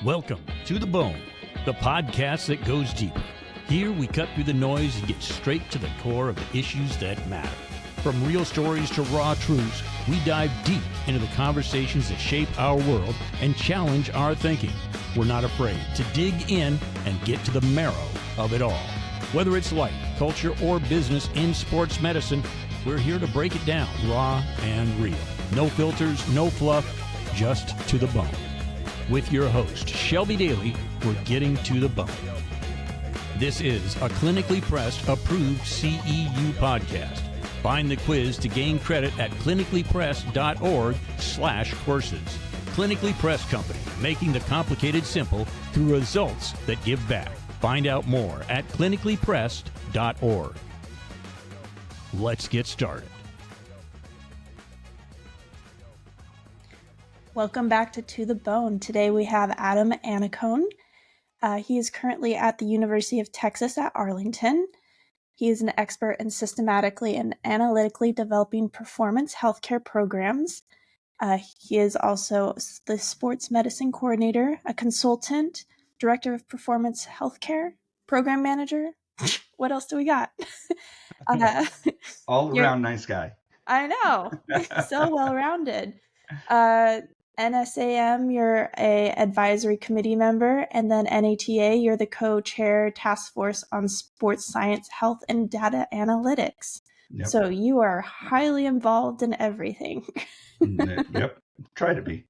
Welcome to The Bone, the podcast that goes deeper. Here we cut through the noise and get straight to the core of the issues that matter. From real stories to raw truths, we dive deep into the conversations that shape our world and challenge our thinking. We're not afraid to dig in and get to the marrow of it all. Whether it's life, culture, or business in sports medicine, we're here to break it down raw and real. No filters, no fluff, just to the bone. With your host, Shelby Daly, we're getting to the bone. This is a clinically pressed, approved CEU podcast. Find the quiz to gain credit at clinicallypressed.org/courses. Clinically Pressed Company, making the complicated simple through results that give back. Find out more at clinicallypressed.org. Let's get started. Welcome back to the Bone. Today we have Adam Annaccone. He is currently at the University of Texas at Arlington. He is an expert in systematically and analytically developing performance healthcare programs. He is also the sports medicine coordinator, a consultant, director of performance healthcare, program manager. What else do we got? All around nice guy. I know. So well-rounded. NSAM, you're a advisory committee member, and then NATA, you're the co-chair task force on sports science, health, and data analytics. Yep. So you are highly involved in everything. Yep, try to be.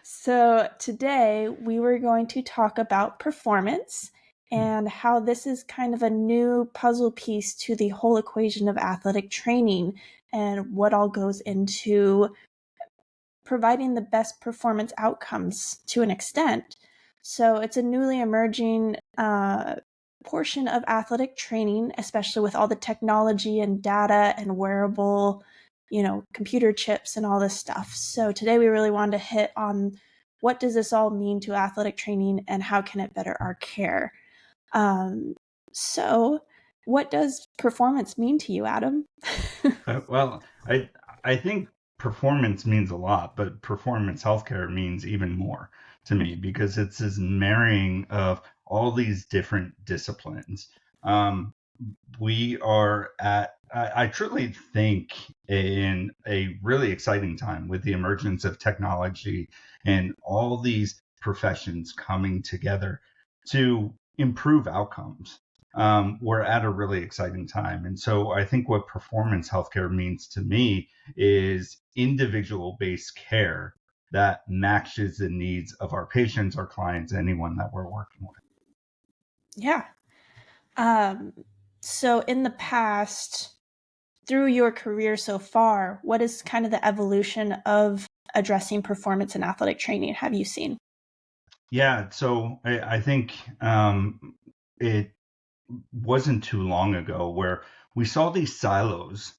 So today we were going to talk about performance and how this is kind of a new puzzle piece to the whole equation of athletic training and what all goes into providing the best performance outcomes to an extent. So it's a newly emerging portion of athletic training, especially with all the technology and data and wearable, computer chips and all this stuff. So today we really wanted to hit on what does this all mean to athletic training and how can it better our care? So what does performance mean to you, Adam? Well, I think performance means a lot, but performance healthcare means even more to me because it's this marrying of all these different disciplines. We are I truly think in a really exciting time with the emergence of technology and all these professions coming together to improve outcomes. We're at a really exciting time. And so I think what performance healthcare means to me is individual-based care that matches the needs of our patients, our clients, anyone that we're working with. Yeah. So in the past, through your career so far, what is kind of the evolution of addressing performance in athletic training have you seen? Yeah, so I think it wasn't too long ago where we saw these silos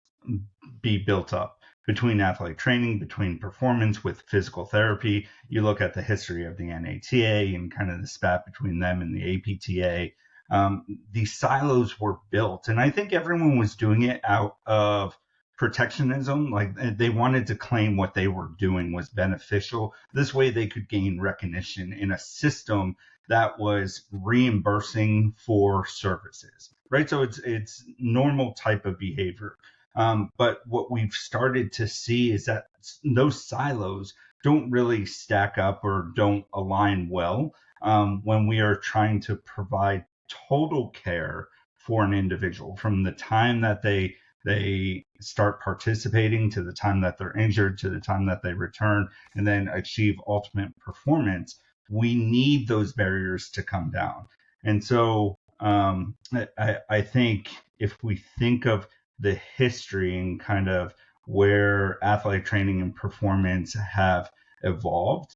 be built up between athletic training, between performance with physical therapy. You look at the history of the NATA and kind of the spat between them and the APTA. These silos were built, and I think everyone was doing it out of protectionism. Like they wanted to claim what they were doing was beneficial. This way they could gain recognition in a system that was reimbursing for services, right? So it's normal type of behavior. But what we've started to see is that those silos don't really stack up or don't align well when we are trying to provide total care for an individual from the time that they start participating to the time that they're injured to the time that they return and then achieve ultimate performance. We need those barriers to come down. And so I think if we think of the history and kind of where athletic training and performance have evolved,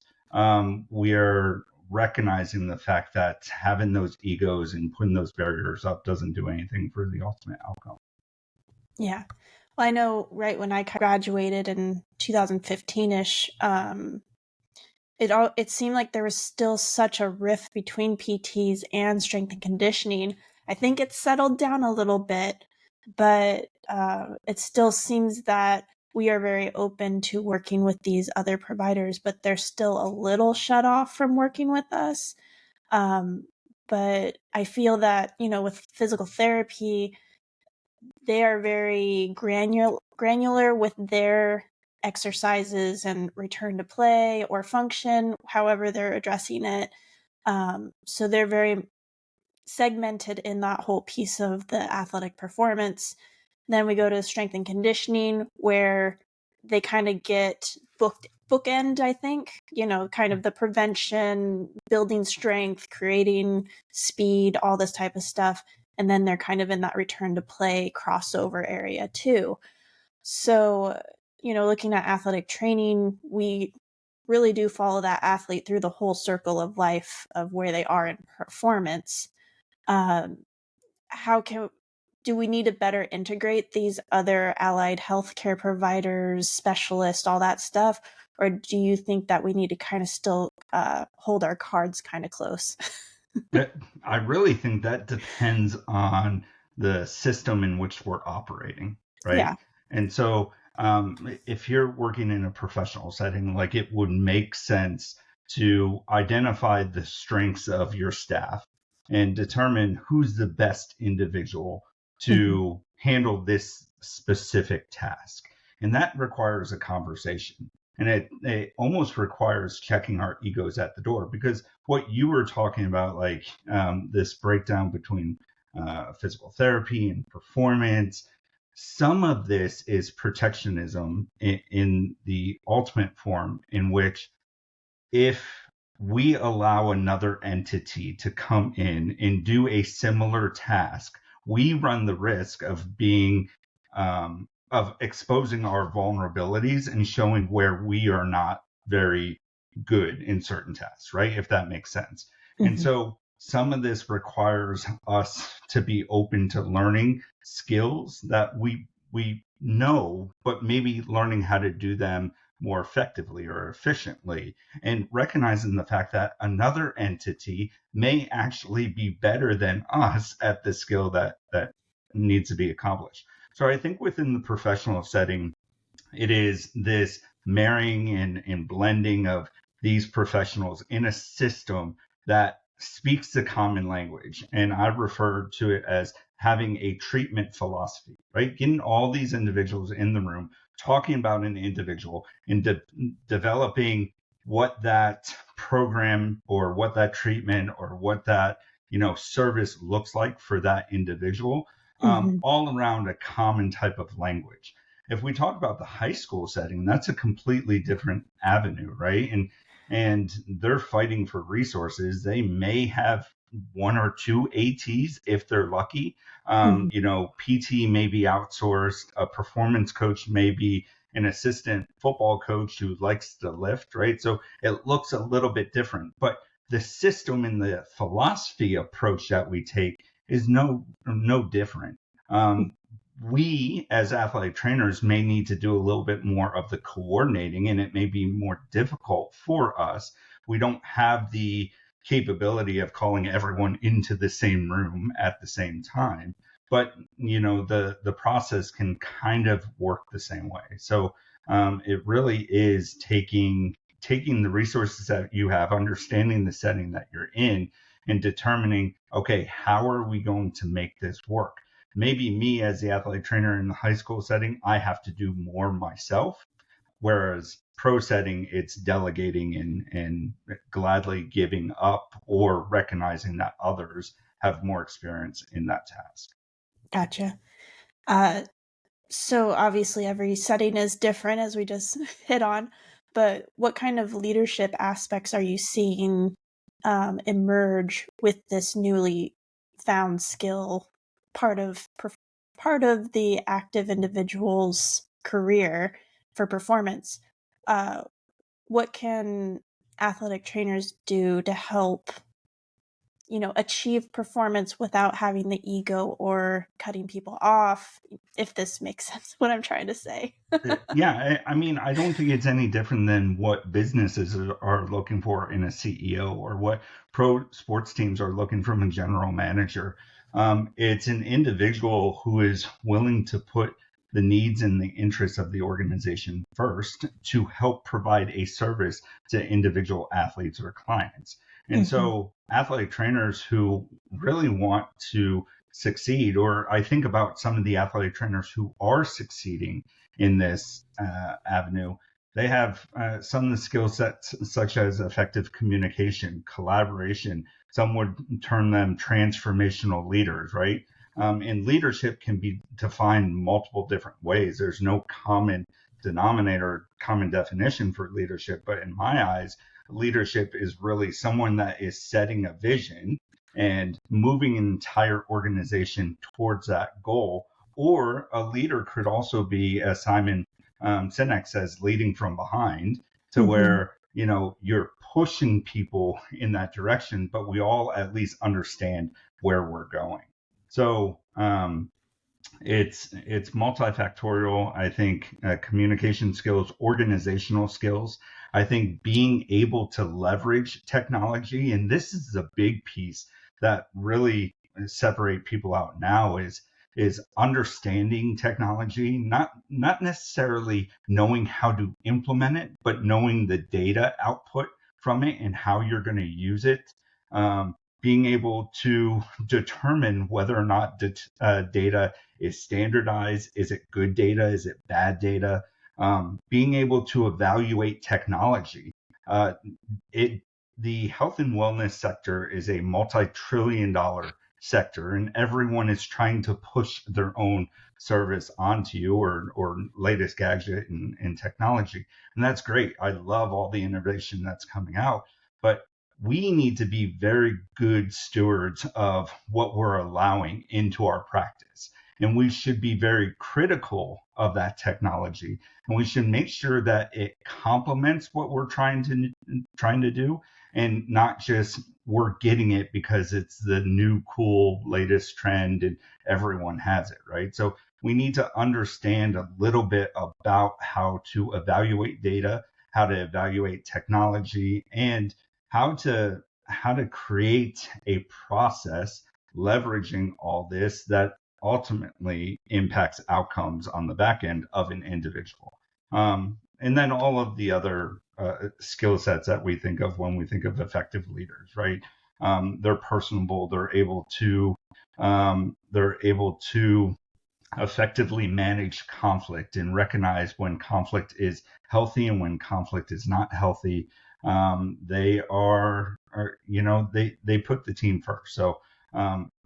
we are recognizing the fact that having those egos and putting those barriers up doesn't do anything for the ultimate outcome. Yeah. Well, I know right when I graduated in 2015-ish, it seemed like there was still such a rift between PTs and strength and conditioning. I think it's settled down a little bit, but it still seems that we are very open to working with these other providers, but they're still a little shut off from working with us. But I feel that, with physical therapy, they are very granular with their exercises and return to play or function, however they're addressing it. So they're very segmented in that whole piece of the athletic performance. Then we go to strength and conditioning, where they kind of get bookend, I think, kind of the prevention, building strength, creating speed, all this type of stuff. And then they're kind of in that return to play crossover area too. So, looking at athletic training, we really do follow that athlete through the whole circle of life of where they are in performance. Um, do we need to better integrate these other allied healthcare providers, specialists, all that stuff? Or do you think that we need to kind of still hold our cards kind of close? I really think that depends on the system in which we're operating, right? Yeah. And so if you're working in a professional setting, like, it would make sense to identify the strengths of your staff and determine who's the best individual to handle this specific task. And that requires a conversation. And it almost requires checking our egos at the door, because what you were talking about, like this breakdown between physical therapy and performance, some of this is protectionism in the ultimate form, in which if we allow another entity to come in and do a similar task, we run the risk of being of exposing our vulnerabilities and showing where we are not very good in certain tasks, right? If that makes sense. And so some of this requires us to be open to learning skills that we know, but maybe learning how to do them more effectively or efficiently, and recognizing the fact that another entity may actually be better than us at the skill that needs to be accomplished. So I think within the professional setting, it is this marrying and blending of these professionals in a system that speaks the common language. And I refer to it as having a treatment philosophy, right? Getting all these individuals in the room, talking about an individual, and developing what that program or what that treatment or what that service looks like for that individual, all around a common type of language. If we talk about the high school setting, that's a completely different avenue, right? And they're fighting for resources. They may have one or two ATs if they're lucky. PT may be outsourced. A performance coach may be an assistant football coach who likes to lift, right? So it looks a little bit different. But the system and the philosophy approach that we take is no different. We as athletic trainers may need to do a little bit more of the coordinating, and it may be more difficult for us. We don't have the capability of calling everyone into the same room at the same time, but the process can kind of work the same way. So it really is taking the resources that you have, understanding the setting that you're in, and determining, okay, how are we going to make this work? Maybe me as the athletic trainer in the high school setting, I have to do more myself. Whereas pro setting, it's delegating and gladly giving up or recognizing that others have more experience in that task. Gotcha. So obviously every setting is different, as we just hit on, but what kind of leadership aspects are you seeing emerge with this newly found skill, part of the active individual's career for performance? What can athletic trainers do to help achieve performance without having the ego or cutting people off, if this makes sense, what I'm trying to say? Yeah, I mean, I don't think it's any different than what businesses are looking for in a CEO, or what pro sports teams are looking from a general manager. It's an individual who is willing to put the needs and the interests of the organization first to help provide a service to individual athletes or clients. And so athletic trainers who really want to succeed, or I think about some of the athletic trainers who are succeeding in this avenue, they have some of the skill sets such as effective communication, collaboration. Some would term them transformational leaders, right? And leadership can be defined multiple different ways. There's no common denominator, common definition for leadership. But in my eyes, leadership is really someone that is setting a vision and moving an entire organization towards that goal. Or a leader could also be, as Simon Sinek says, leading from behind, to where, you know, you're pushing people in that direction, but we all at least understand where we're going. So it's multifactorial. I think communication skills, organizational skills. I think being able to leverage technology, and this is a big piece that really separate people out now, is understanding technology, not necessarily knowing how to implement it, but knowing the data output from it and how you're going to use it. Being able to determine whether or not data is standardized. Is it good data? Is it bad data? Being able to evaluate technology. The health and wellness sector is a multi-trillion-dollar sector, and everyone is trying to push their own service onto you or latest gadget and technology. And that's great. I love all the innovation that's coming out, but we need to be very good stewards of what we're allowing into our practice. And we should be very critical of that technology. And we should make sure that it complements what we're trying to do, and not just we're getting it because it's the new cool latest trend and everyone has it, right? So we need to understand a little bit about how to evaluate data, how to evaluate technology, and how to create a process leveraging all this that ultimately impacts outcomes on the back end of an individual. And then all of the other skill sets that we think of when we think of effective leaders, right? They're personable. They're able to effectively manage conflict and recognize when conflict is healthy and when conflict is not healthy. They they put the team first. So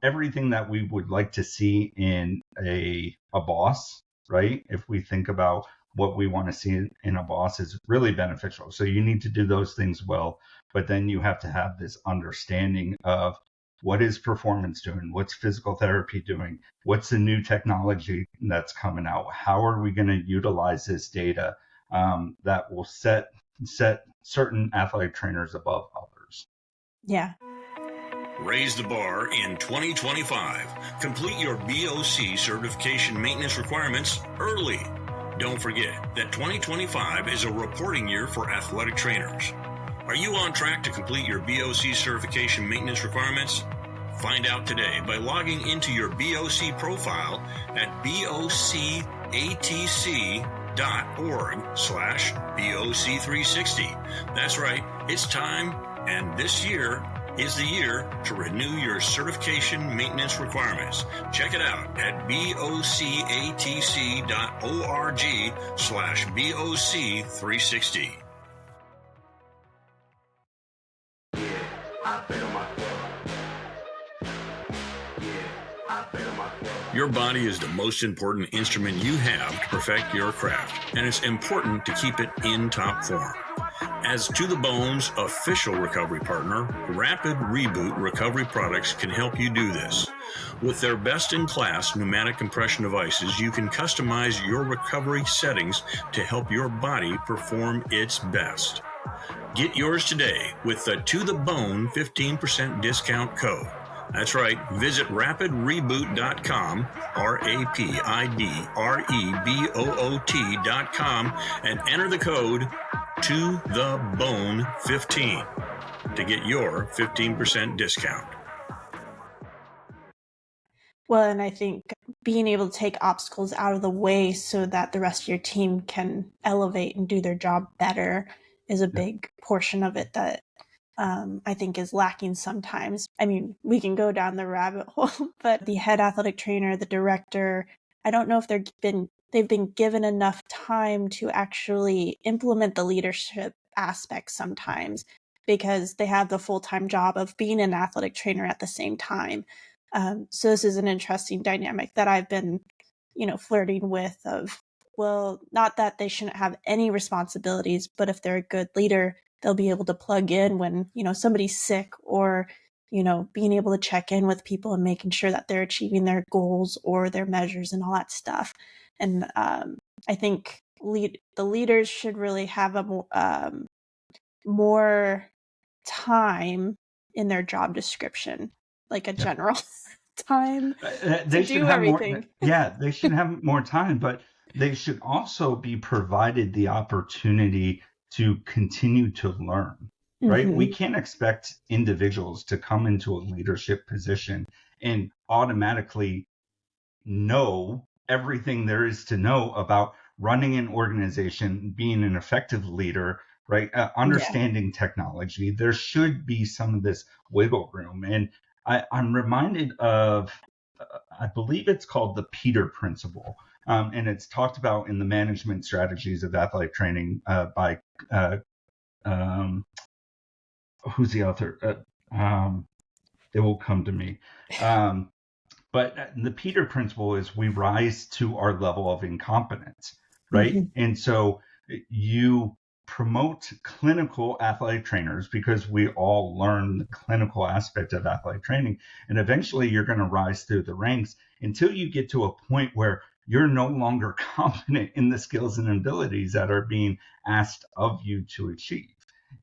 everything that we would like to see in a boss, right? If we think about what we want to see in a boss, is really beneficial. So you need to do those things well, but then you have to have this understanding of what is performance doing, what's physical therapy doing, what's the new technology that's coming out, how are we going to utilize this data that will set certain athletic trainers above others. Yeah. Raise the bar in 2025. Complete your BOC certification maintenance requirements early. Don't forget that 2025 is a reporting year for athletic trainers. Are you on track to complete your BOC certification maintenance requirements? Find out today by logging into your BOC profile at bocatc.org/BOC360. That's right, it's time, and this year is the year to renew your certification maintenance requirements. Check it out at bocatc.org/BOC360. Your body is the most important instrument you have to perfect your craft, and it's important to keep it in top form. As To The Bone's official recovery partner, Rapid Reboot Recovery Products can help you do this. With their best-in-class pneumatic compression devices, you can customize your recovery settings to help your body perform its best. Get yours today with the To The Bone 15% discount code. That's right. Visit rapidreboot.com, rapidreboot.com, and enter the code ToTheBone15 to get your 15% discount. Well, and I think being able to take obstacles out of the way so that the rest of your team can elevate and do their job better is a big portion of it that I think is lacking sometimes. I mean, we can go down the rabbit hole, but the head athletic trainer, the director, I don't know if they've been given enough time to actually implement the leadership aspects sometimes, because they have the full-time job of being an athletic trainer at the same time. So this is an interesting dynamic that I've been, flirting with of, well, not that they shouldn't have any responsibilities, but if they're a good leader, they'll be able to plug in when, somebody's sick, or, being able to check in with people and making sure that they're achieving their goals or their measures and all that stuff. And I think the leaders should really have a more time in their job description, like a general time They to should do have more. everything. Yeah, they should have more time, but they should also be provided the opportunity to continue to learn, right? Mm-hmm. We can't expect individuals to come into a leadership position and automatically know everything there is to know about running an organization, being an effective leader, right? Understanding technology. There should be some of this wiggle room. And I'm reminded of, I believe it's called the Peter Principle. And it's talked about in the management strategies of athletic training by, who's the author? It will come to me. But the Peter Principle is we rise to our level of incompetence, right? Mm-hmm. And so you promote clinical athletic trainers because we all learn the clinical aspect of athletic training. And eventually you're going to rise through the ranks until you get to a point where you're no longer competent in the skills and abilities that are being asked of you to achieve.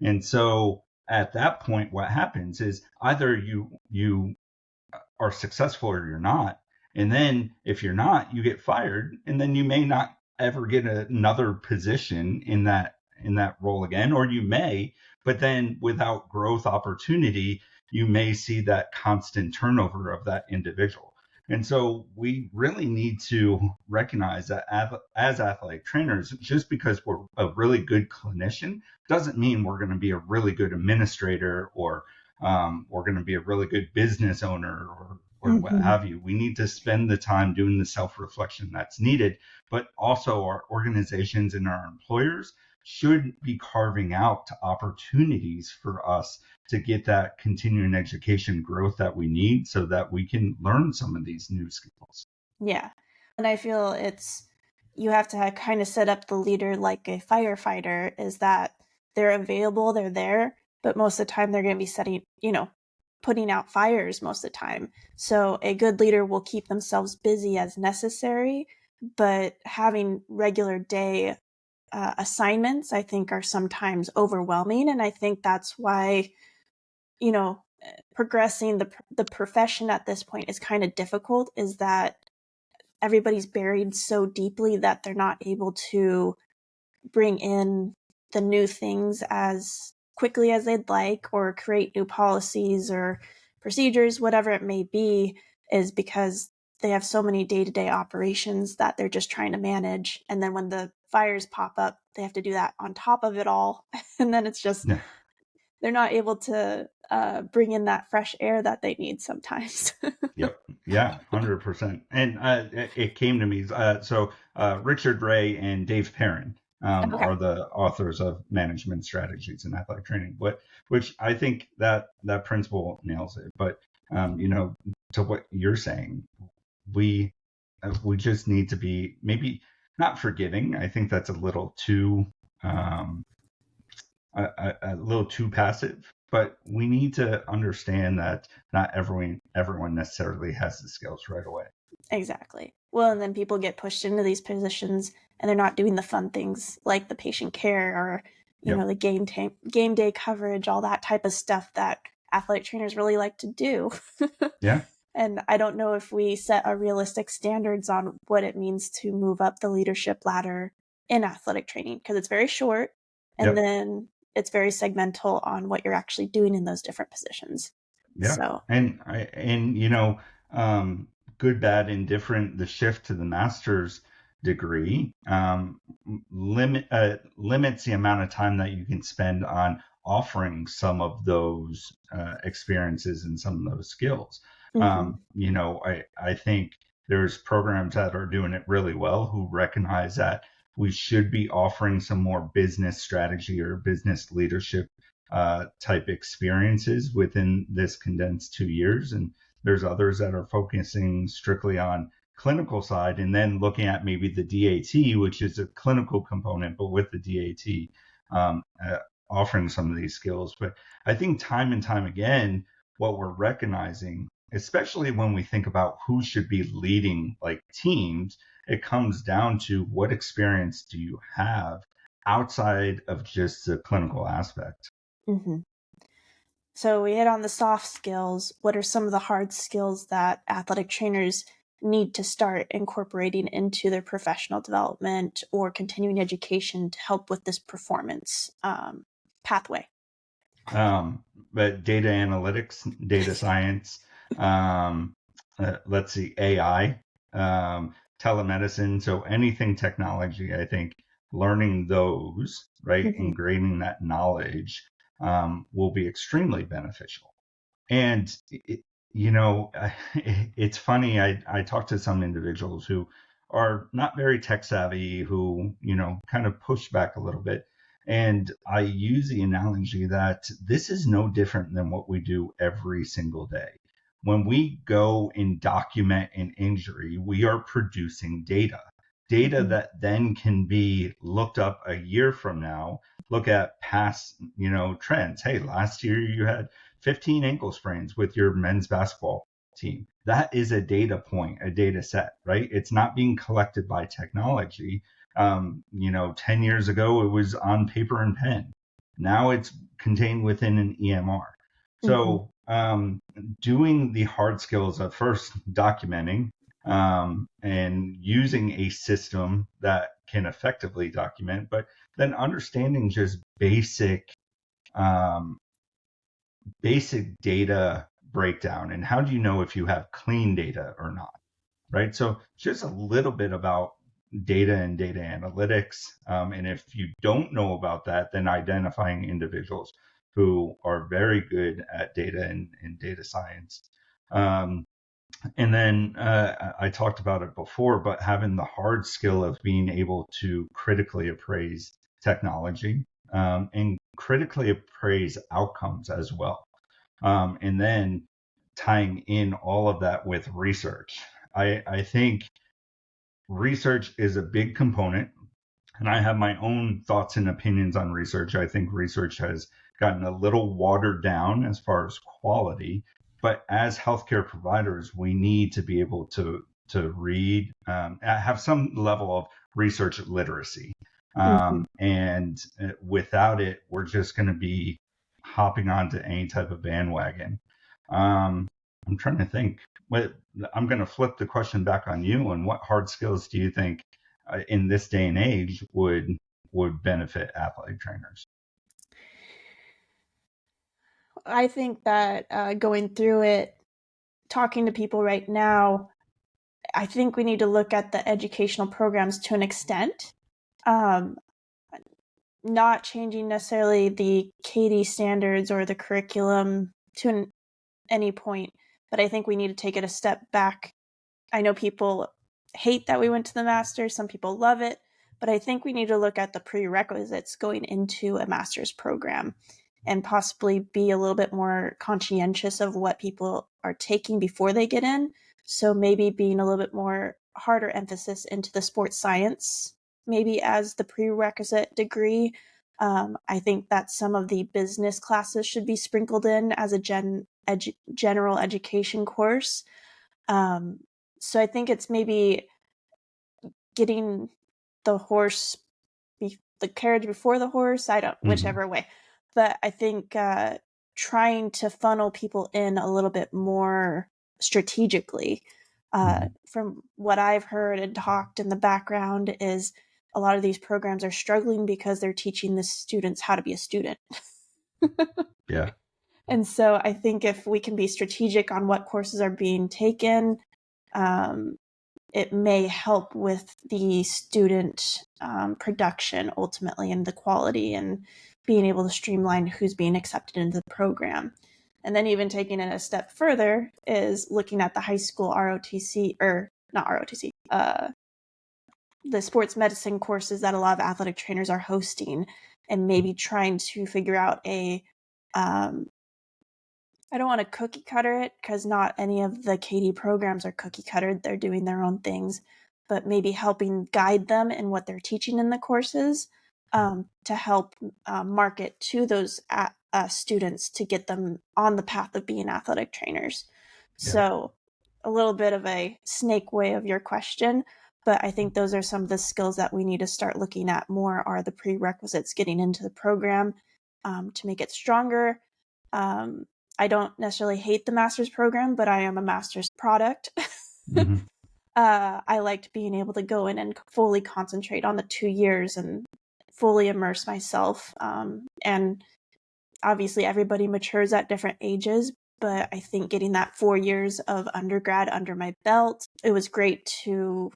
And so at that point, what happens is either you are successful or you're not. And then if you're not, you get fired, and then you may not ever get another position in that role again, or you may, but then without growth opportunity, you may see that constant turnover of that individual. And so we really need to recognize that as athletic trainers, just because we're a really good clinician doesn't mean we're going to be a really good administrator, or we're going to be a really good business owner, or what have you. We need to spend the time doing the self-reflection that's needed, but also our organizations and our employers should be carving out opportunities for us to get that continuing education growth that we need so that we can learn some of these new skills. Yeah. And I feel you have to kind of set up the leader like a firefighter, is that they're available, they're there, but most of the time they're going to be putting out fires most of the time. So a good leader will keep themselves busy as necessary, but having regular day assignments, I think, are sometimes overwhelming. And I think that's why, progressing the profession at this point is kind of difficult, is that everybody's buried so deeply that they're not able to bring in the new things as quickly as they'd like, or create new policies or procedures, whatever it may be, is because they have so many day-to-day operations that they're just trying to manage. And then when the fires pop up, they have to do that on top of it all. And then it's just, they're not able to bring in that fresh air that they need sometimes. Yep. Yeah, 100%. And it came to me. So Richard Ray and Dave Perrin are the authors of Management Strategies in Athletic Training, which I think that principle nails it. But, to what you're saying, we just need to be maybe not forgiving. I think that's a little too a little too passive, but we need to understand that not everyone necessarily has the skills right away. Exactly. Well, and then people get pushed into these positions and they're not doing the fun things like the patient care or the game day coverage, all that type of stuff that athletic trainers really like to do. Yeah. And I don't know if we set a realistic standards on what it means to move up the leadership ladder in athletic training, because it's very short, and then it's very segmental on what you're actually doing in those different positions. Yeah. So, And good, bad, indifferent, the shift to the master's degree limits the amount of time that you can spend on offering some of those experiences and some of those skills. I think there's programs that are doing it really well who recognize that we should be offering some more business strategy or business leadership type experiences within this condensed 2 years. And there's others that are focusing strictly on clinical side and then looking at maybe the DAT, which is a clinical component, but with the DAT offering some of these skills. But I think time and time again, what we're recognizing, especially when we think about who should be leading like teams, it comes down to what experience do you have outside of just the clinical aspect. Mm-hmm. So we hit on the soft skills. What are some of the hard skills that athletic trainers need to start incorporating into their professional development or continuing education to help with this performance pathway? But data analytics, data science, let's see, AI, telemedicine. So anything technology, I think learning those, right, and gaining that knowledge will be extremely beneficial. And, it's funny. I talk to some individuals who are not very tech savvy, who, kind of push back a little bit. And I use the analogy that this is no different than what we do every single day. When we go and document an injury, we are producing data that then can be looked up a year from now, look at past, trends. Hey, last year you had 15 ankle sprains with your men's basketball team. That is a data point, a data set, right? It's not being collected by technology. 10 years ago, it was on paper and pen. Now it's contained within an EMR. So doing the hard skills of first documenting and using a system that can effectively document, but then understanding just basic data breakdown and how do you know if you have clean data or not, right? So just a little bit about data and data analytics. And if you don't know about that, then identifying individuals who are very good at data and data science. And then I talked about it before, but having the hard skill of being able to critically appraise technology and critically appraise outcomes as well. And then tying in all of that with research. I think research is a big component, and I have my own thoughts and opinions on research. I think research has gotten a little watered down as far as quality, but as healthcare providers, we need to be able to read, have some level of research literacy. And without it, we're just going to be hopping onto any type of bandwagon. I'm trying to think. I'm going to flip the question back on you. And what hard skills do you think in this day and age would benefit athletic trainers? I think that going through it, talking to people right now, I think we need to look at the educational programs to an extent. Not changing necessarily the KD standards or the curriculum to any point, but I think we need to take it a step back. I know people hate that we went to the master's. Some people love it, but I think we need to look at the prerequisites going into a master's program and possibly be a little bit more conscientious of what people are taking before they get in. So maybe being a little bit more harder emphasis into the sports science, maybe as the prerequisite degree. I think that some of the business classes should be sprinkled in as a general education course. So I think it's maybe getting the carriage before the horse. Whichever way. But I think trying to funnel people in a little bit more strategically. From what I've heard and talked in the background is a lot of these programs are struggling because they're teaching the students how to be a student. Yeah. And so I think if we can be strategic on what courses are being taken, it may help with the student production ultimately, and the quality, and being able to streamline who's being accepted into the program. And then even taking it a step further is looking at the high school ROTC, or not ROTC, the sports medicine courses that a lot of athletic trainers are hosting, and maybe trying to figure out I don't want to cookie cutter it, because not any of the KD programs are cookie cuttered. They're doing their own things, but maybe helping guide them in what they're teaching in the courses, to help market to those students to get them on the path of being athletic trainers. Yeah. So a little bit of a snake way of your question, but I think those are some of the skills that we need to start looking at more, are the prerequisites getting into the program to make it stronger. I don't necessarily hate the master's program, but I am a master's product. Mm-hmm. I liked being able to go in and fully concentrate on the 2 years and fully immerse myself. And obviously everybody matures at different ages, but I think getting that 4 years of undergrad under my belt, it was great to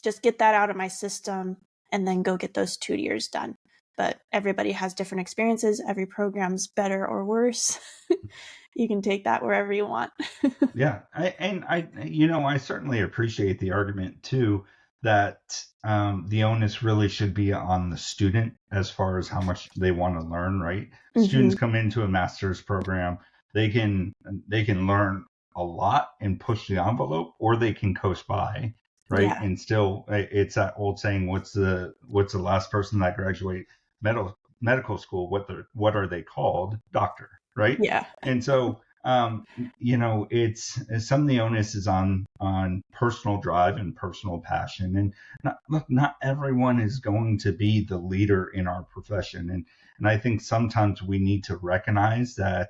just get that out of my system and then go get those 2 years done. But everybody has different experiences. Every program's better or worse. You can take that wherever you want. Yeah, I certainly appreciate the argument too that the onus really should be on the student as far as how much they want to learn. Right, students come into a master's program, they can learn a lot and push the envelope, or they can coast by, right? Yeah. And still, it's that old saying: what's the last person that graduate medical school? What are they called? Doctor, right? Yeah. And so it's some of the onus is on personal drive and personal passion. And not everyone is going to be the leader in our profession, and I think sometimes we need to recognize that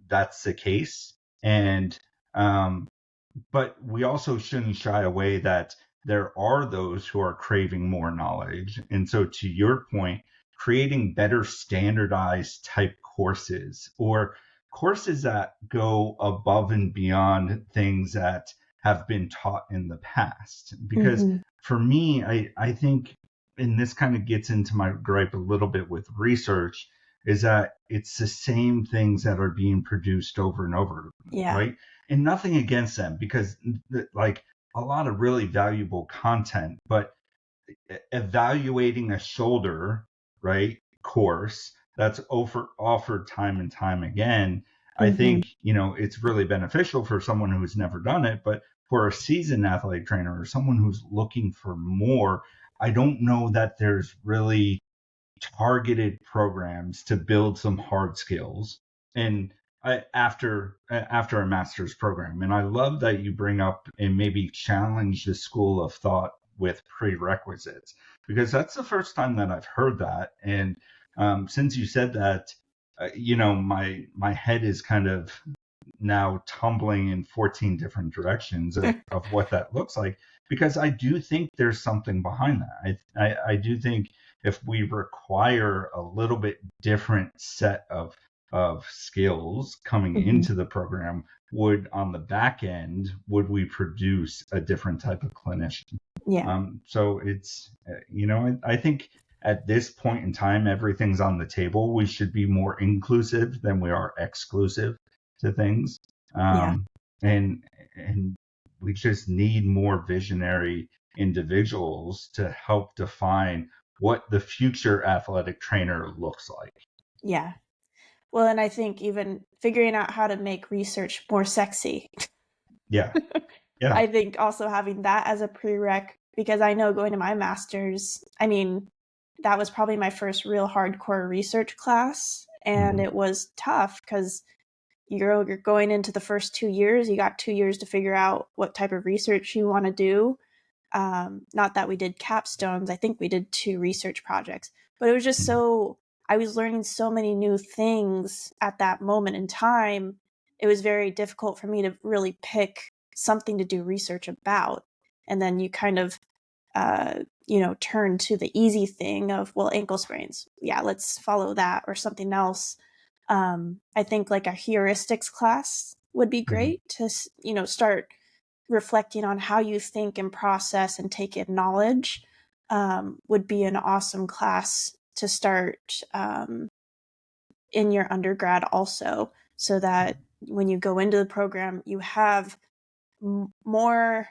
that's the case. And but we also shouldn't shy away that there are those who are craving more knowledge. And so, to your point, creating better standardized type courses, or courses that go above and beyond things that have been taught in the past. Because for me, I think, and this kind of gets into my gripe a little bit with research, is that it's the same things that are being produced over and over, right? And nothing against them, because like a lot of really valuable content, but evaluating a shoulder, right, course that's offered time and time again, I think, it's really beneficial for someone who's never done it. But for a seasoned athletic trainer or someone who's looking for more, I don't know that there's really targeted programs to build some hard skills and after a master's program. And I love that you bring up and maybe challenge the school of thought with prerequisites, because that's the first time that I've heard that. And since you said that, my head is kind of now tumbling in 14 different directions of what that looks like, because I do think there's something behind that. I do think if we require a little bit different set of skills coming into the program, on the back end, would we produce a different type of clinician? So it's, I think at this point in time, everything's on the table. We should be more inclusive than we are exclusive to things. And we just need more visionary individuals to help define what the future athletic trainer looks like. Yeah. Well, and I think even figuring out how to make research more sexy. Yeah. I think also having that as a prereq, because I know going to my master's, I mean, that was probably my first real hardcore research class. And it was tough because you're going into the first 2 years, you got 2 years to figure out what type of research you want to do. Not that we did capstones. I think we did 2 research projects, but it was just I was learning so many new things at that moment in time. It was very difficult for me to really pick something to do research about. And then you kind of, turn to the easy thing of, well, ankle sprains. Yeah, let's follow that, or something else. I think like a heuristics class would be great to, start reflecting on how you think and process and take in knowledge would be an awesome class to start in your undergrad also, so that when you go into the program, you have more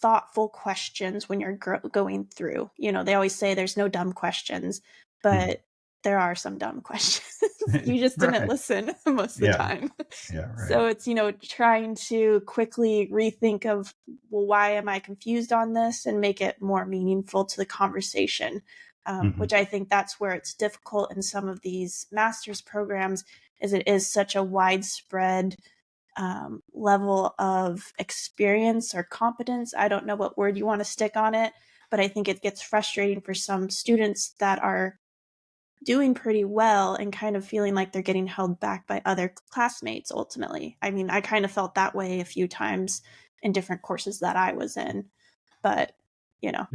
thoughtful questions when you're going through. They always say there's no dumb questions, but there are some dumb questions. You just didn't Right. listen most of the time. Yeah, right. So it's, trying to quickly rethink of, well, why am I confused on this, and make it more meaningful to the conversation, which I think that's where it's difficult in some of these master's programs, is it is such a widespread level of experience or competence. I don't know what word you want to stick on it, but I think it gets frustrating for some students that are doing pretty well and kind of feeling like they're getting held back by other classmates ultimately. I mean, I kind of felt that way a few times in different courses that I was in, but Yeah.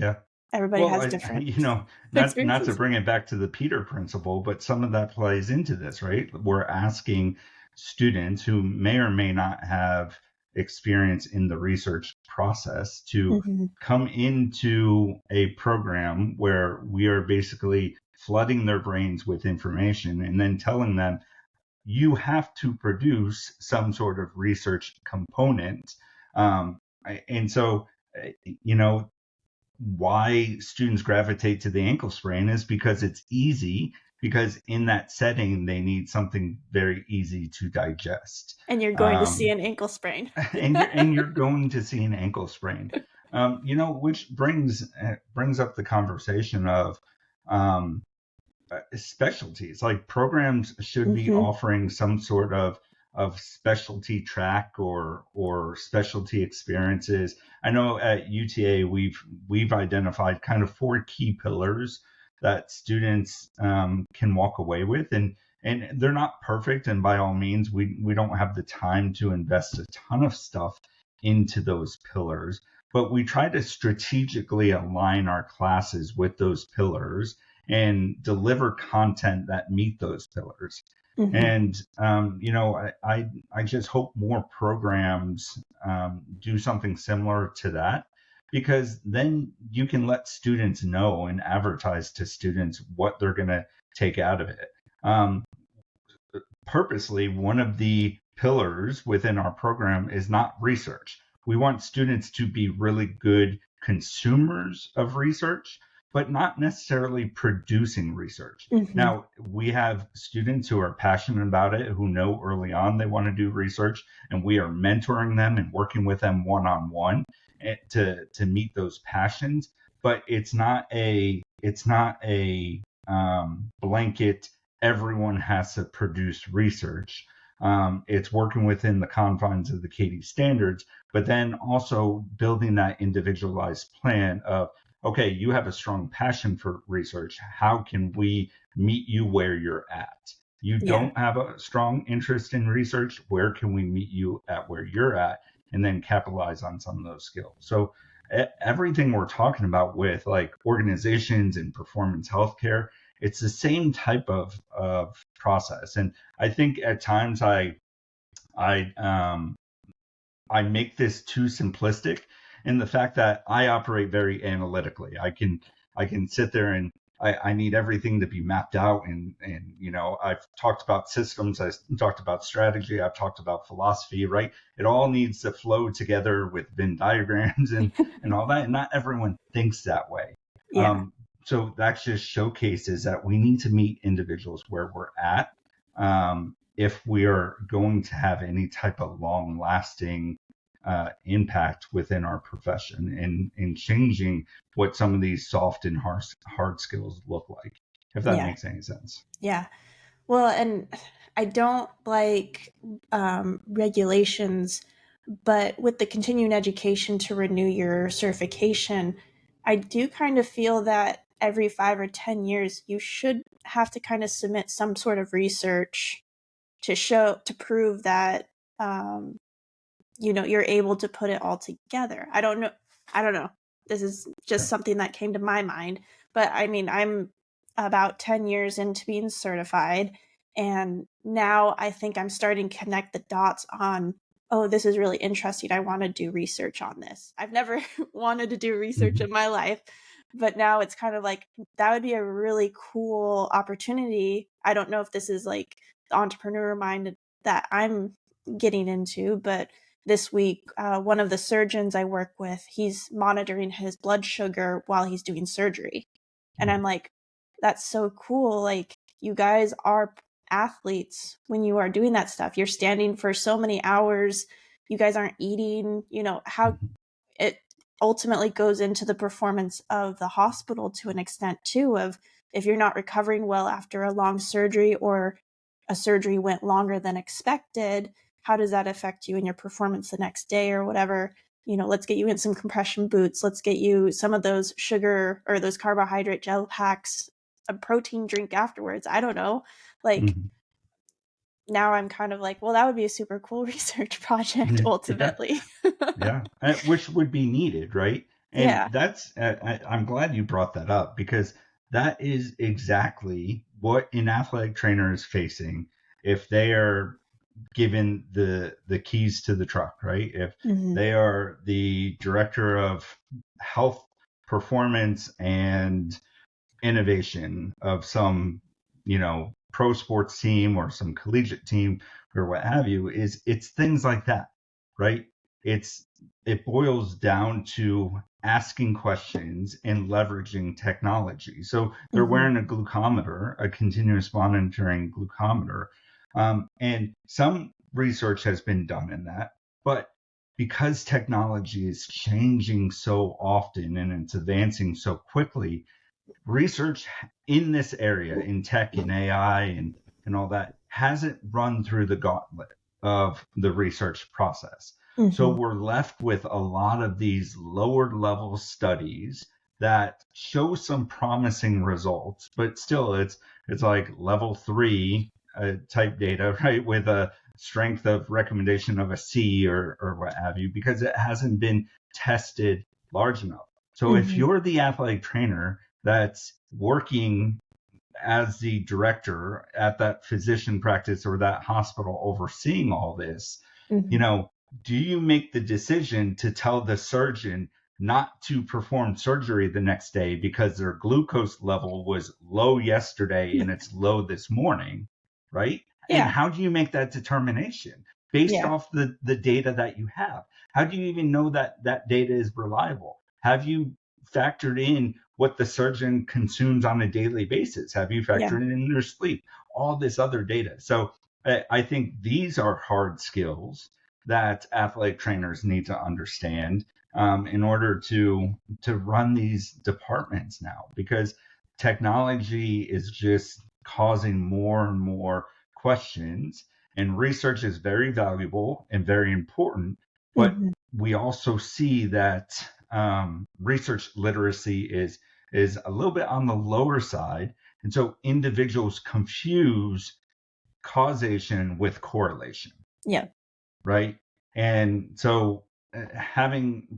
everybody Well, has different not to experiences. bring it back to the Peter principle, but some of that plays into this, right? We're asking students who may or may not have experience in the research process to Mm-hmm. come into a program where we are basically flooding their brains with information and then telling them, you have to produce some sort of research component. And so, you know, why students gravitate to the ankle sprain is because it's easy, because in that setting they need something very easy to digest. And you're going to see an ankle sprain. And you're going to see an ankle sprain. Which brings up the conversation of specialties. Like, programs should be Mm-hmm. offering some sort of specialty track or specialty experiences. I know at UTA we've identified kind of 4 key pillars that students can walk away with, and they're not perfect, and by all means we don't have the time to invest a ton of stuff into those pillars, but we try to strategically align our classes with those pillars and deliver content that meet those pillars. Mm-hmm. And I just hope more programs do something similar to that, because then you can let students know and advertise to students what they're going to take out of it. Purposely, one of the pillars within our program is not research. We want students to be really good consumers of research, but not necessarily producing research. Mm-hmm. Now, we have students who are passionate about it, who know early on they want to do research, and we are mentoring them and working with them one-on-one to meet those passions. But it's not a blanket, everyone has to produce research. It's working within the confines of the Katie standards, but then also building that individualized plan of, okay, you have a strong passion for research. How can we meet you where you're at? You don't have a strong interest in research. Where can we meet you at where you're at? And then capitalize on some of those skills. So everything we're talking about with like organizations and performance healthcare, it's the same type of process. And I think at times I make this too simplistic in the fact that I operate very analytically. I can sit there and I need everything to be mapped out, and I've talked about systems, I talked about strategy, I've talked about philosophy, right? It all needs to flow together with Venn diagrams and all that, and not everyone thinks that way. So that just showcases that we need to meet individuals where we're at, if we are going to have any type of long lasting impact within our profession, and changing what some of these soft and hard skills look like, if that makes any sense. Yeah. Well, and I don't like regulations, but with the continuing education to renew your certification, I do kind of feel that every 5 or 10 years, you should have to kind of submit some sort of research to prove that, you're able to put it all together. I don't know. This is just something that came to my mind, but I mean, I'm about 10 years into being certified, and now I think I'm starting to connect the dots on, oh, this is really interesting. I want to do research on this. I've never wanted to do research in my life, but now it's kind of like, that would be a really cool opportunity. I don't know if this is like the entrepreneur mind that I'm getting into, but this week, one of the surgeons I work with, he's monitoring his blood sugar while he's doing surgery. And I'm like, that's so cool. Like, you guys are athletes when you are doing that stuff. You're standing for so many hours. You guys aren't eating, how it ultimately goes into the performance of the hospital to an extent too, of if you're not recovering well after a long surgery, or a surgery went longer than expected, how does that affect you in your performance the next day or whatever? Let's get you in some compression boots. Let's get you some of those sugar or those carbohydrate gel packs, a protein drink afterwards. I don't know. Like, now I'm kind of like, well, that would be a super cool research project ultimately. Yeah. Which would be needed, right? And Yeah. that's, I'm glad you brought that up, because that is exactly what an athletic trainer is facing if they are given the keys to the truck, right? If they are the director of health, performance, and innovation of some, pro sports team or some collegiate team or what have you, it's things like that, right? It boils down to asking questions and leveraging technology. So they're wearing a glucometer, a continuous monitoring glucometer, and some research has been done in that. But because technology is changing so often and it's advancing so quickly, research in this area, in tech and AI and all that, hasn't run through the gauntlet of the research process. So we're left with a lot of these lower level studies that show some promising results, but still it's like level 3 type data, right? With a strength of recommendation of a C or what have you, because it hasn't been tested large enough. So if you're the athletic trainer that's working as the director at that physician practice or that hospital overseeing all this, do you make the decision to tell the surgeon not to perform surgery the next day because their glucose level was low yesterday and it's low this morning, right? Yeah. And how do you make that determination based off the data that you have? How do you even know that that data is reliable? Have you factored in what the surgeon consumes on a daily basis? Have you factored in their sleep? All this other data. So I think these are hard skills that athletic trainers need to understand in order to run these departments now, because technology is just causing more and more questions, and research is very valuable and very important, but we also see that research literacy is a little bit on the lower side, and so individuals confuse causation with correlation. Yeah. Right. And so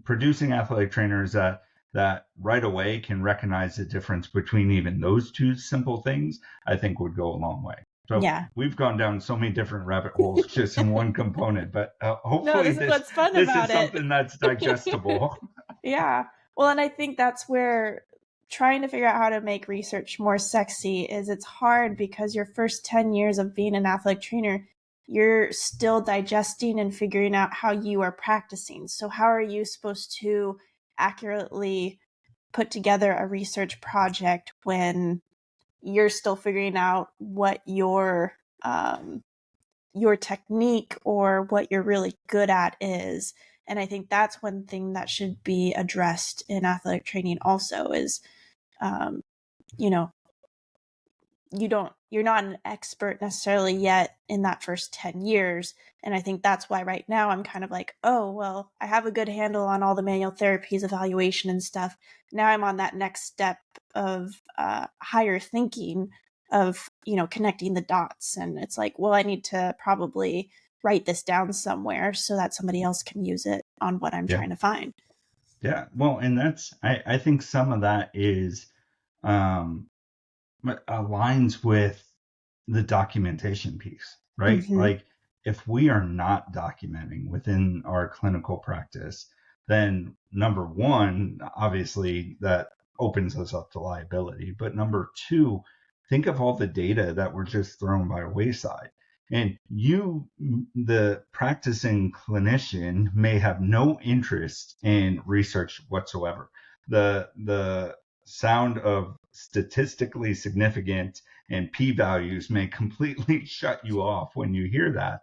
producing athletic trainers that right away can recognize the difference between even those two simple things, I think would go a long way. So we've gone down so many different rabbit holes just in one component, but hopefully this is what's fun this about is something that's digestible. Yeah. Well, and I think that's where trying to figure out how to make research more sexy is, it's hard because your first 10 years of being an athletic trainer, you're still digesting and figuring out how you are practicing. So how are you supposed to accurately put together a research project when you're still figuring out what your technique or what you're really good at is? And I think that's one thing that should be addressed in athletic training also is, you're not an expert necessarily yet in that first 10 years. And I think that's why right now I'm kind of like, oh, well, I have a good handle on all the manual therapies, evaluation and stuff. Now I'm on that next step of higher thinking of, connecting the dots. And it's like, well, I need to probably write this down somewhere so that somebody else can use it on what I'm trying to find. Yeah. Well, and that's, I think some of that is, aligns with the documentation piece, right? Like if we are not documenting within our clinical practice, then number one, obviously that opens us up to liability. But number two, think of all the data that were just thrown by wayside. And you, the practicing clinician, may have no interest in research whatsoever. The sound of statistically significant and p-values may completely shut you off when you hear that.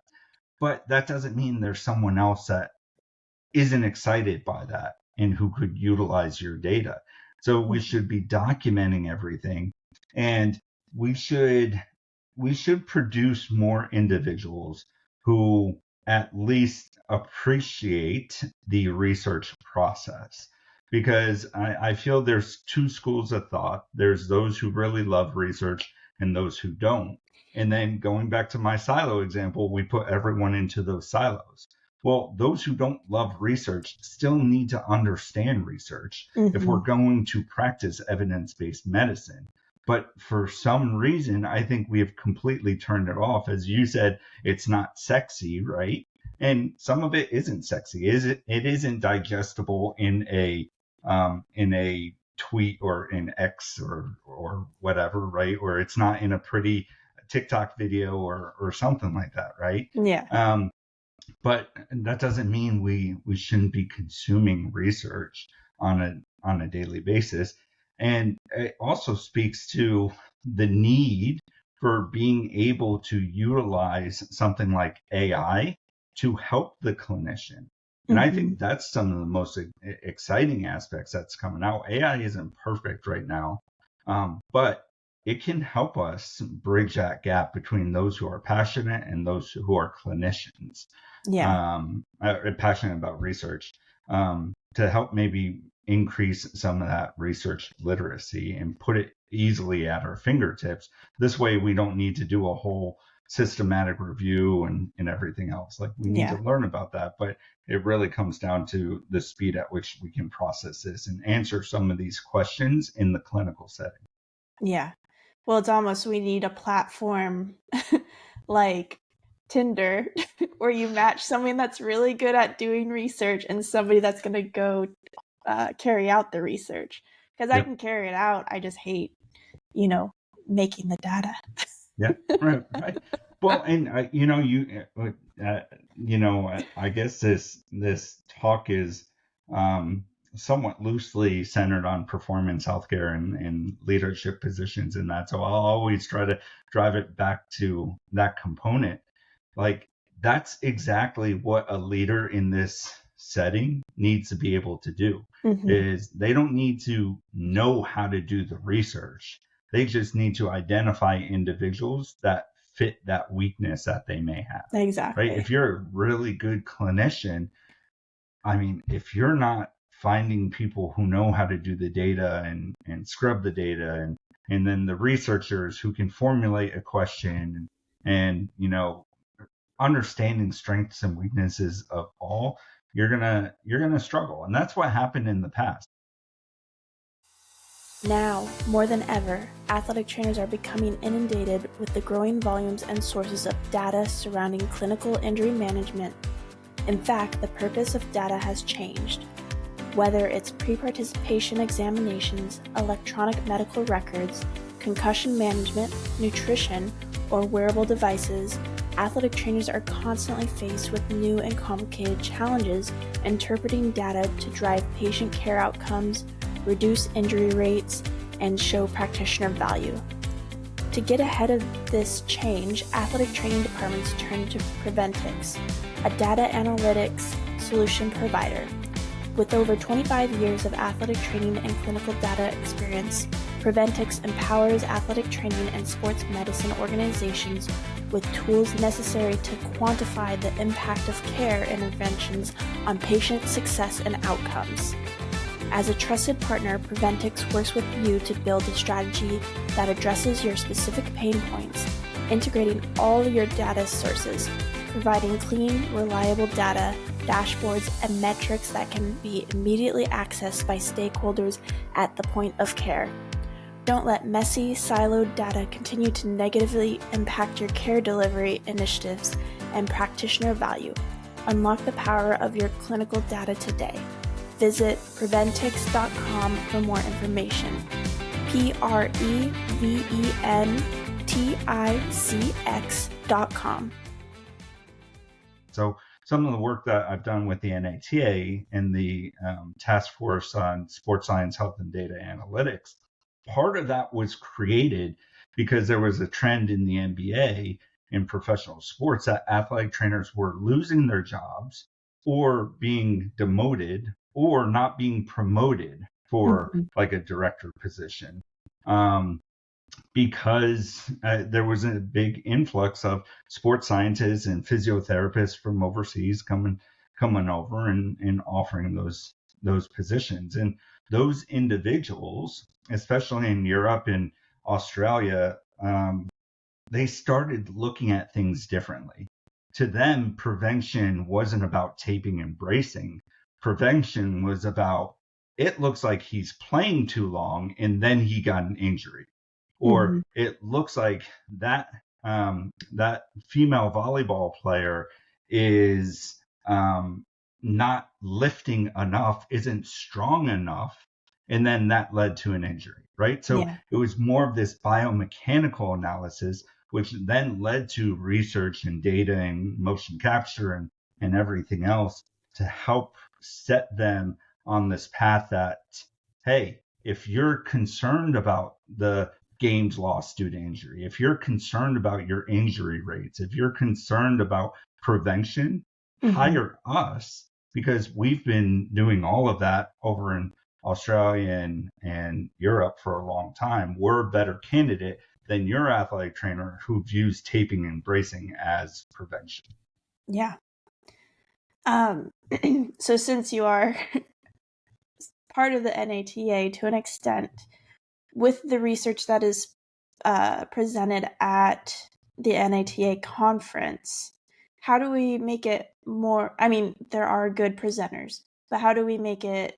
But that doesn't mean there's someone else that isn't excited by that and who could utilize your data. So we should be documenting everything, and we should produce more individuals who at least appreciate the research process. Because I feel there's two schools of thought. There's those who really love research and those who don't. And then going back to my silo example, we put everyone into those silos. Well, those who don't love research still need to understand research if we're going to practice evidence-based medicine. But for some reason, I think we have completely turned it off. As you said, it's not sexy, right? And some of it isn't sexy. It isn't digestible in a tweet or in X or whatever, right? Or it's not in a pretty TikTok video or something like that, right? Yeah. But that doesn't mean we shouldn't be consuming research on a daily basis. And it also speaks to the need for being able to utilize something like AI to help the clinician. And I think that's some of the most exciting aspects that's coming out. AI isn't perfect right now, but it can help us bridge that gap between those who are passionate and those who are clinicians. Yeah. Passionate about research, to help maybe increase some of that research literacy and put it easily at our fingertips. This way we don't need to do a whole systematic review and everything else. Like, we need to learn about that, but it really comes down to the speed at which we can process this and answer some of these questions in the clinical setting. Yeah. Well, it's almost, we need a platform like Tinder where you match someone that's really good at doing research and somebody that's going to go carry out the research. Because I can carry it out. I just hate, making the data. Yeah, right. Well, and I guess this talk is somewhat loosely centered on performance healthcare and leadership positions and that. So I'll always try to drive it back to that component. Like, that's exactly what a leader in this setting needs to be able to do. Is they don't need to know how to do the research. They just need to identify individuals that fit that weakness that they may have. Exactly. Right? If you're a really good clinician, I mean, if you're not finding people who know how to do the data and scrub the data and then the researchers who can formulate a question and understanding strengths and weaknesses of all, you're gonna struggle. And that's what happened in the past. Now, more than ever, athletic trainers are becoming inundated with the growing volumes and sources of data surrounding clinical injury management. In fact, the purpose of data has changed. Whether it's pre-participation examinations, electronic medical records, concussion management, nutrition, or wearable devices, athletic trainers are constantly faced with new and complicated challenges interpreting data to drive patient care outcomes, reduce injury rates, and show practitioner value. To get ahead of this change, athletic training departments turn to Preventix, a data analytics solution provider. With over 25 years of athletic training and clinical data experience, Preventix empowers athletic training and sports medicine organizations with tools necessary to quantify the impact of care interventions on patient success and outcomes. As a trusted partner, Preventix works with you to build a strategy that addresses your specific pain points, integrating all your data sources, providing clean, reliable data, dashboards, and metrics that can be immediately accessed by stakeholders at the point of care. Don't let messy, siloed data continue to negatively impact your care delivery initiatives and practitioner value. Unlock the power of your clinical data today. Visit preventix.com for more information. preventix.com. So some of the work that I've done with the NATA and the Task Force on Sports Science, Health, and Data Analytics, part of that was created because there was a trend in the NBA in professional sports that athletic trainers were losing their jobs or being demoted or not being promoted for like a director position. Because there was a big influx of sports scientists and physiotherapists from overseas coming over and offering those positions. And those individuals, especially in Europe and Australia, they started looking at things differently. To them, prevention wasn't about taping and bracing. Prevention was about, it looks like he's playing too long and then he got an injury. Or it looks like that that female volleyball player is not lifting enough, isn't strong enough, and then that led to an injury, right? So it was more of this biomechanical analysis, which then led to research and data and motion capture and everything else to help set them on this path that, hey, if you're concerned about the games lost due to injury, if you're concerned about your injury rates, if you're concerned about prevention, hire us, because we've been doing all of that over in Australia and Europe for a long time. We're a better candidate than your athletic trainer who views taping and bracing as prevention. Yeah. So since you are part of the NATA to an extent, with the research that is presented at the NATA conference, how do we make it more, I mean, there are good presenters, but how do we make it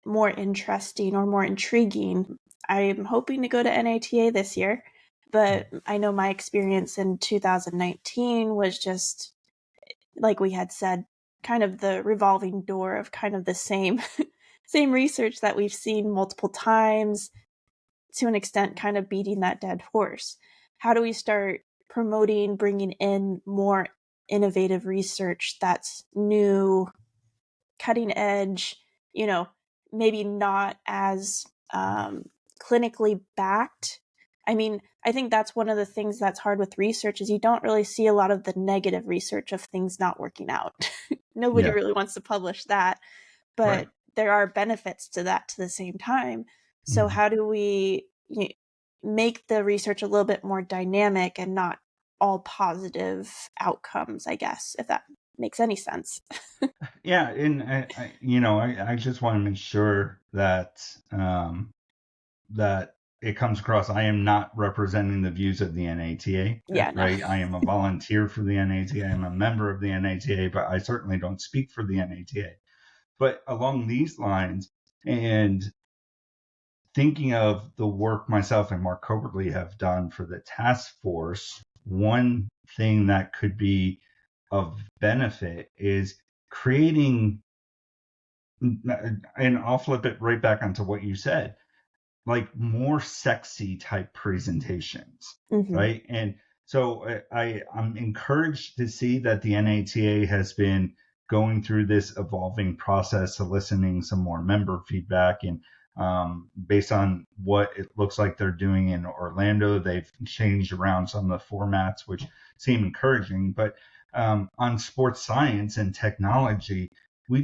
more interesting or more intriguing? I'm hoping to go to NATA this year, but I know my experience in 2019 was just, like we had said, kind of the revolving door of kind of the same research that we've seen multiple times, to an extent kind of beating that dead horse. How do we start promoting, bringing in more innovative research that's new, cutting edge, maybe not as clinically backed? I mean, I think that's one of the things that's hard with research is you don't really see a lot of the negative research of things not working out. Nobody really wants to publish that, but there are benefits to that to the same time. So how do we make the research a little bit more dynamic and not all positive outcomes, I guess, if that makes any sense? Yeah. And I just want to make sure that that it comes across. I am not representing the views of the NATA, right? I am a volunteer for the NATA. I'm a member of the NATA, but I certainly don't speak for the NATA. But along these lines, and thinking of the work myself and Mark Coberly have done for the task force, one thing that could be of benefit is creating, and I'll flip it right back onto what you said, like more sexy type presentations, right? And so I'm encouraged to see that the NATA has been going through this evolving process, soliciting some more member feedback. And based on what it looks like they're doing in Orlando, they've changed around some of the formats, which seem encouraging. But on sports science and technology, we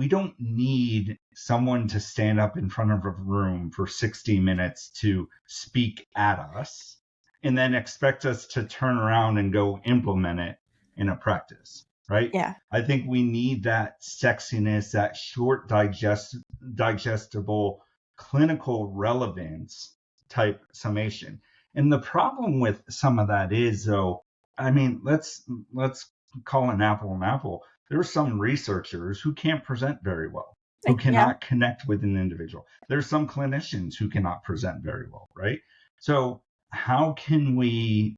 don't need someone to stand up in front of a room for 60 minutes to speak at us and then expect us to turn around and go implement it in a practice, right? Yeah. I think we need that sexiness, that short digestible clinical relevance type summation. And the problem with some of that is, though, I mean, let's call an apple an apple. There are some researchers who can't present very well. who Yeah. cannot connect with an individual. There's some clinicians who cannot present very well, right? So how can we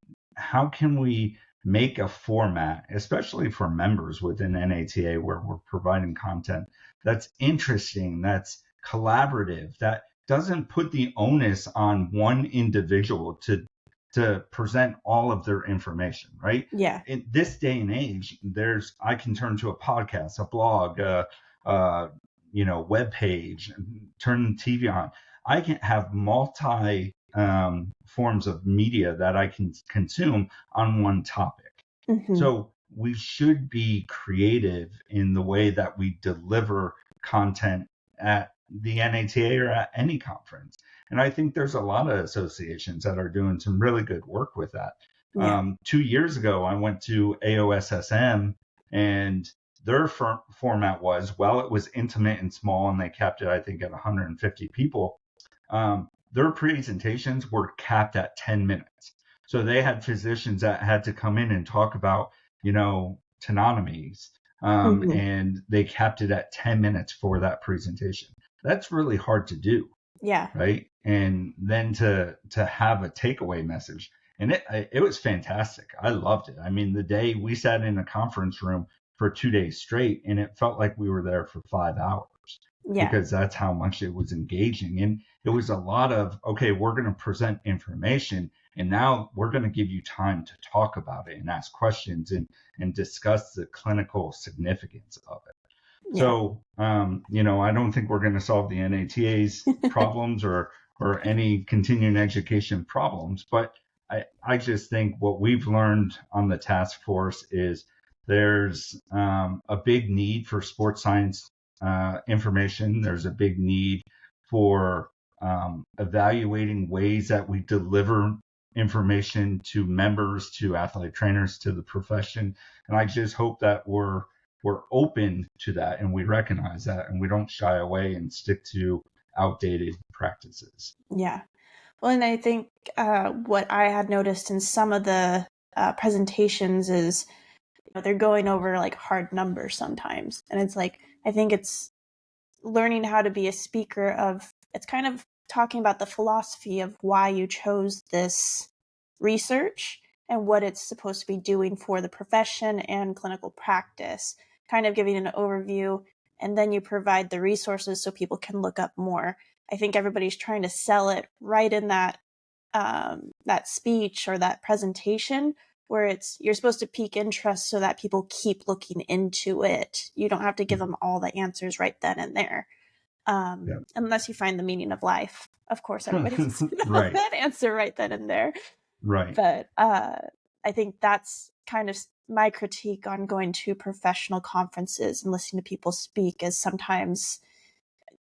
make a format, especially for members within NATA, where we're providing content that's interesting, that's collaborative, that doesn't put the onus on one individual to present all of their information, right? Yeah. In this day and age, I can turn to a podcast, a blog, web page, turn the TV on. I can have multi forms of media that I can consume on one topic. Mm-hmm. So we should be creative in the way that we deliver content at the NATA or at any conference. And I think there's a lot of associations that are doing some really good work with that. Yeah. 2 years ago, I went to AOSSM, and their format was, well, it was intimate and small, and they kept it, I think, at 150 people. Their presentations were capped at 10 minutes. So they had physicians that had to come in and talk about, tenotomies, Mm-hmm. and they capped it at 10 minutes for that presentation. That's really hard to do. Yeah. Right. And then to have a takeaway message. And it was fantastic. I loved it. I mean, the day we sat in a conference room for 2 days straight, and it felt like we were there for 5 hours. Yeah. Because that's how much it was engaging. And it was a lot of, okay, we're going to present information, and now we're going to give you time to talk about it and ask questions and discuss the clinical significance of it. Yeah. So, I don't think we're going to solve the NATA's problems or any continuing education problems, but I just think what we've learned on the task force is there's a big need for sports science information. There's a big need for evaluating ways that we deliver information to members, to athletic trainers, to the profession. And I just hope that we're open to that, and we recognize that, and we don't shy away and stick to outdated practices. Yeah. Well, and I think what I had noticed in some of the presentations is they're going over like hard numbers sometimes. And it's like, I think it's learning how to be a speaker of, it's kind of talking about the philosophy of why you chose this research and what it's supposed to be doing for the profession and clinical practice, kind of giving an overview, and then you provide the resources so people can look up more. I think everybody's trying to sell it right in that speech or that presentation, where you're supposed to pique interest so that people keep looking into it. You don't have to give them all the answers right then and there, unless you find the meaning of life. Of course, everybody wants to know Right. that answer right then and there. Right. But I think that's kind of my critique on going to professional conferences and listening to people speak, is sometimes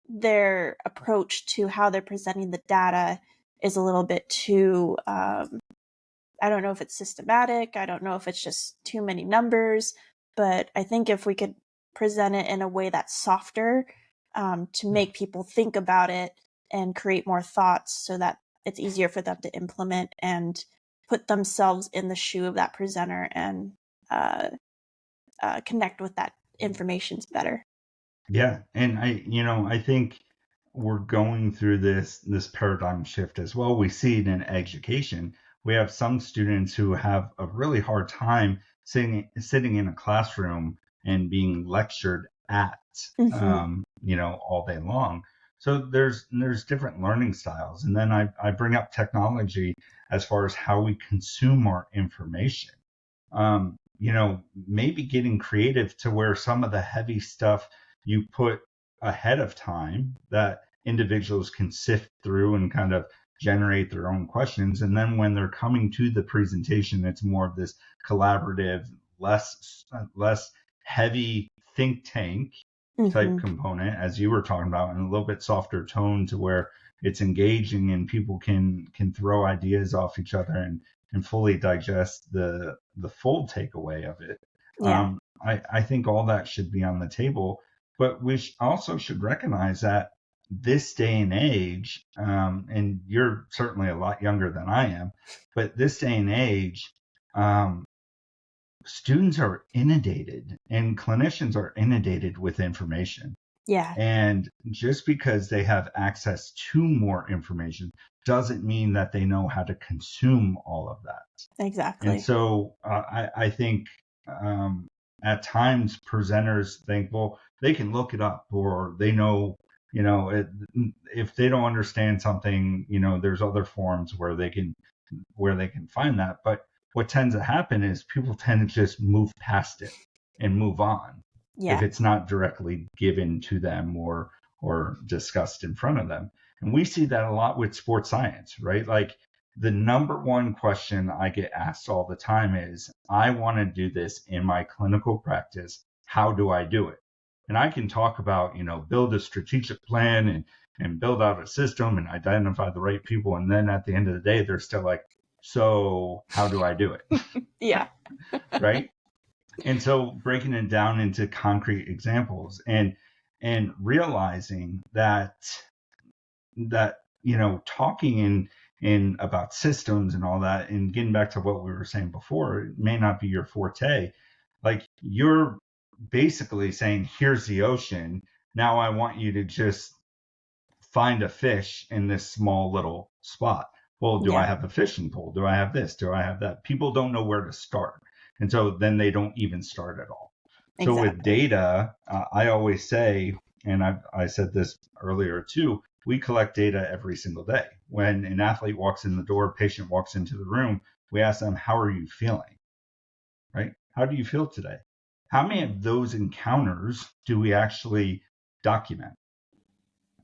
their approach to how they're presenting the data is a little bit too, I don't know if it's systematic. I don't know if it's just too many numbers, but I think if we could present it in a way that's softer, to make people think about it and create more thoughts so that it's easier for them to implement and put themselves in the shoe of that presenter and connect with that information better. Yeah. And I think we're going through this paradigm shift as well. We see it in education. We have some students who have a really hard time sitting in a classroom and being lectured at, all day long. So there's different learning styles. And then I bring up technology as far as how we consume our information. Maybe getting creative to where some of the heavy stuff you put ahead of time that individuals can sift through and kind of generate their own questions. And then when they're coming to the presentation, it's more of this collaborative, less heavy think tank type component, as you were talking about, and a little bit softer tone to where it's engaging and people can throw ideas off each other and fully digest the full takeaway of it. Yeah. I think all that should be on the table, but we also should recognize that this day and age, and you're certainly a lot younger than I am, but this day and age, students are inundated and clinicians are inundated with information. Yeah. And just because they have access to more information doesn't mean that they know how to consume all of that. And Exactly. so I think at times presenters think, well, they can look it up, or they know, if they don't understand something, there's other forums where they can find that. But what tends to happen is people tend to just move past it and move on if Yeah. it's not directly given to them or discussed in front of them. And we see that a lot with sports science, right? Like, the number one question I get asked all the time is, I want to do this in my clinical practice. How do I do it? And I can talk about, build a strategic plan and build out a system and identify the right people. And then at the end of the day, they're still like, so how do I do it? Yeah. Right. And so breaking it down into concrete examples and realizing that talking in about systems and all that, and getting back to what we were saying before, it may not be your forte. Like, you're basically saying, here's the ocean. Now I want you to just find a fish in this small little spot. Well, do I Yeah. have a fishing pole? Do I have this? Do I have that? People don't know where to start. And so then they don't even start at all. So with Exactly. data, I always say, and I said this earlier too, we collect data every single day. When an athlete walks in the door, patient walks into the room, we ask them, how are you feeling? Right? How do you feel today? How many of those encounters do we actually document?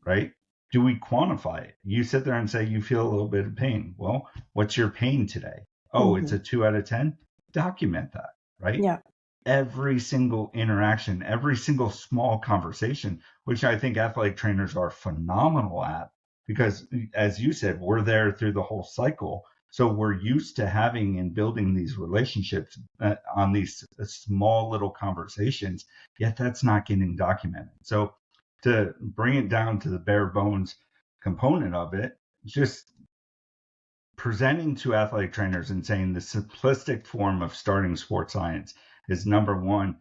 Right? Do we quantify it? You sit there and say you feel a little bit of pain. Well, what's your pain today? Oh, it's a 2 out of 10. Document that, right? Yeah. Every single interaction, every single small conversation, which I think athletic trainers are phenomenal at, because as you said, we're there through the whole cycle. So we're used to having and building these relationships on these small little conversations, yet that's not getting documented. So to bring it down to the bare bones component of it, just presenting to athletic trainers and saying the simplistic form of starting sports science is, number one,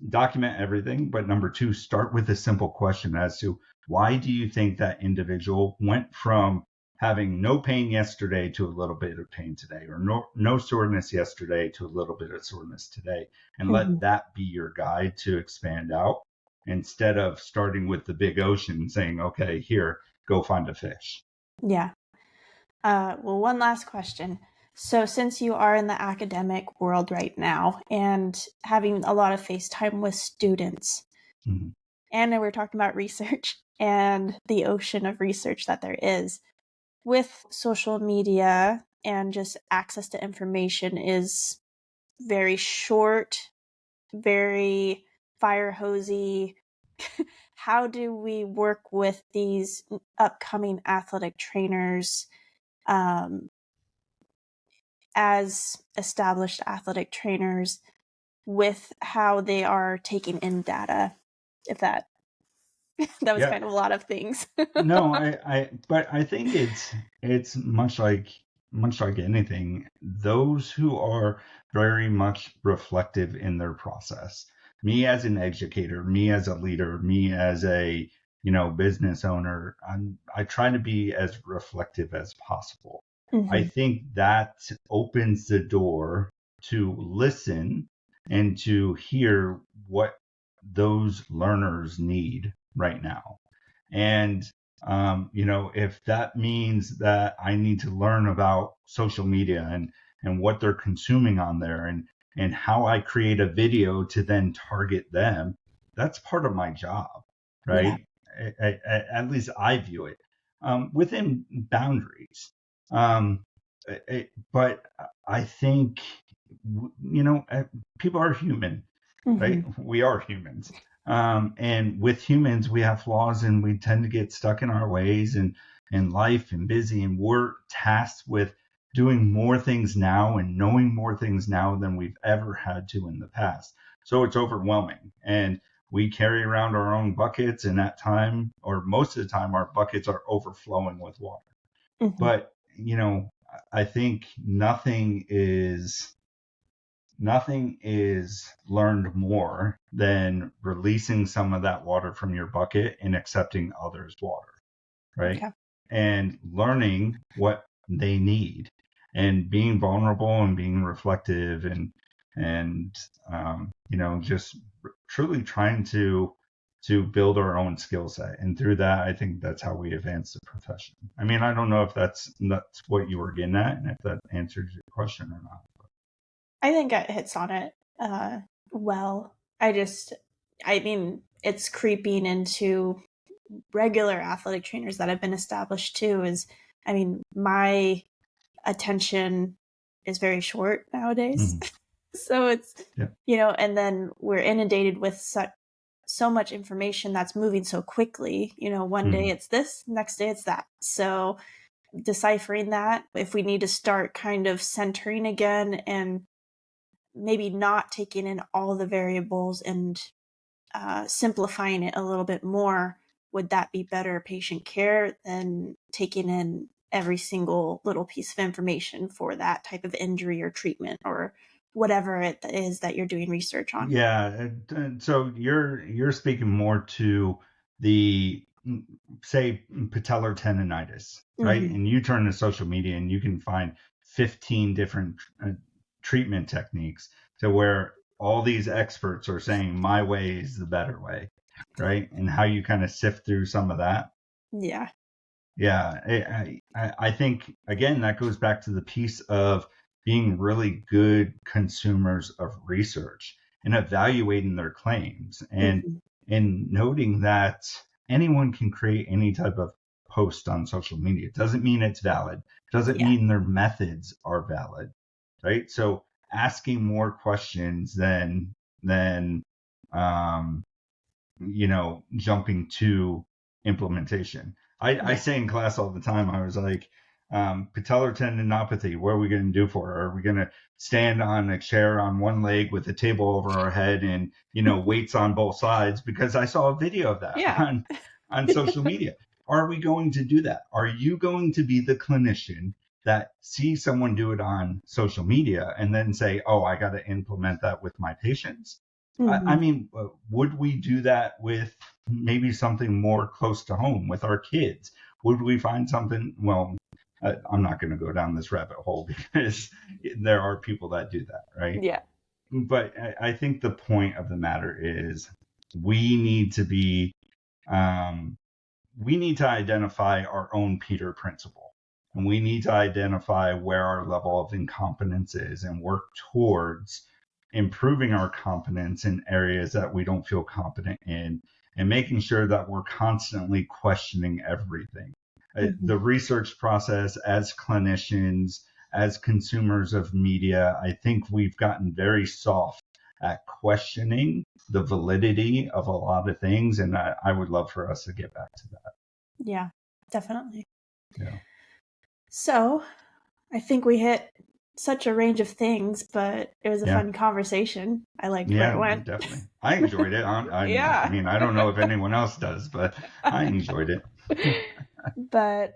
document everything, but number two, start with a simple question as to, why do you think that individual went from having no pain yesterday to a little bit of pain today, or no soreness yesterday to a little bit of soreness today? And let that be your guide to expand out, instead of starting with the big ocean and saying, okay, here, go find a fish. Yeah. Well, one last question. So, since you are in the academic world right now and having a lot of FaceTime with students, and we're talking about research and the ocean of research that there is, with social media and just access to information is very short, very fire hosey. How do we work with these upcoming athletic trainers as established athletic trainers with how they are taking in data? If that was kind of a lot of things. No, but I think it's much like anything. Those who are very much reflective in their process. Me as an educator, me as a leader, me as a business owner, I try to be as reflective as possible. I think that opens the door to listen and to hear what those learners need right now. And, if that means that I need to learn about social media and what they're consuming on there, and how I create a video to then target them, that's part of my job, right? At least I view it within boundaries. But I think, people are human, right? We are humans. And with humans, we have flaws and we tend to get stuck in our ways and life and busy. And we're tasked with doing more things now and knowing more things now than we've ever had to in the past. So it's overwhelming. And we carry around our own buckets. And at time, or most of the time, our buckets are overflowing with water. But, I think nothing is nothing is learned more than releasing some of that water from your bucket and accepting others' water, right? Okay. And learning what they need and being vulnerable and being reflective and just truly trying to build our own skill set. And through that, I think that's how we advance the profession. I mean, I don't know if that's what you were getting at and if that answers your question or not. I think it hits on it well. I mean, it's creeping into regular athletic trainers that have been established too. My attention is very short nowadays. Mhm. So it's, Yeah. and then we're inundated with so much information that's moving so quickly. One day it's this, next day it's that. So deciphering that, if we need to start kind of centering again and maybe not taking in all the variables and simplifying it a little bit more, would that be better patient care than taking in every single little piece of information for that type of injury or treatment or whatever it is that you're doing research on? Yeah, and so you're speaking more to the say patellar tendonitis, right? Mm-hmm. And you turn to social media and you can find 15 different treatment techniques to where all these experts are saying my way is the better way, right? And how you kind of sift through some of that. Yeah. Yeah, I think, again, that goes back to the piece of being really good consumers of research and evaluating their claims and noting that anyone can create any type of post on social media. It doesn't mean it's valid. It doesn't Yeah. mean their methods are valid, right? So asking more questions than jumping to implementation. I say in class all the time, I was like, patellar tendinopathy, what are we going to do for her? Are we going to stand on a chair on one leg with a table over our head and, weights on both sides? Because I saw a video of that on social media. Are we going to do that? Are you going to be the clinician that sees someone do it on social media and then say, oh, I got to implement that with my patients? I mean, would we do that with maybe something more close to home with our kids? Would we find something? Well, I'm not going to go down this rabbit hole because there are people that do that, right? Yeah. But I think the point of the matter is we need to identify our own Peter principle. And we need to identify where our level of incompetence is and work towards improving our competence in areas that we don't feel competent in and making sure that we're constantly questioning everything. The research process as clinicians, as consumers of media, I think we've gotten very soft at questioning the validity of a lot of things. And I would love for us to get back to that. Yeah, definitely. Yeah. So I think we hit such a range of things, but it was a fun conversation. I liked where it went. Definitely. I enjoyed it. Yeah. I mean, I don't know if anyone else does, but I enjoyed it. But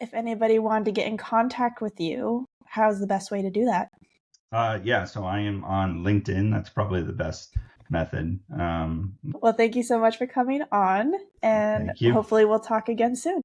if anybody wanted to get in contact with you, how's the best way to do that? So I am on LinkedIn. That's probably the best method. Well, thank you so much for coming on, and Thank you. hopefully we'll talk again soon.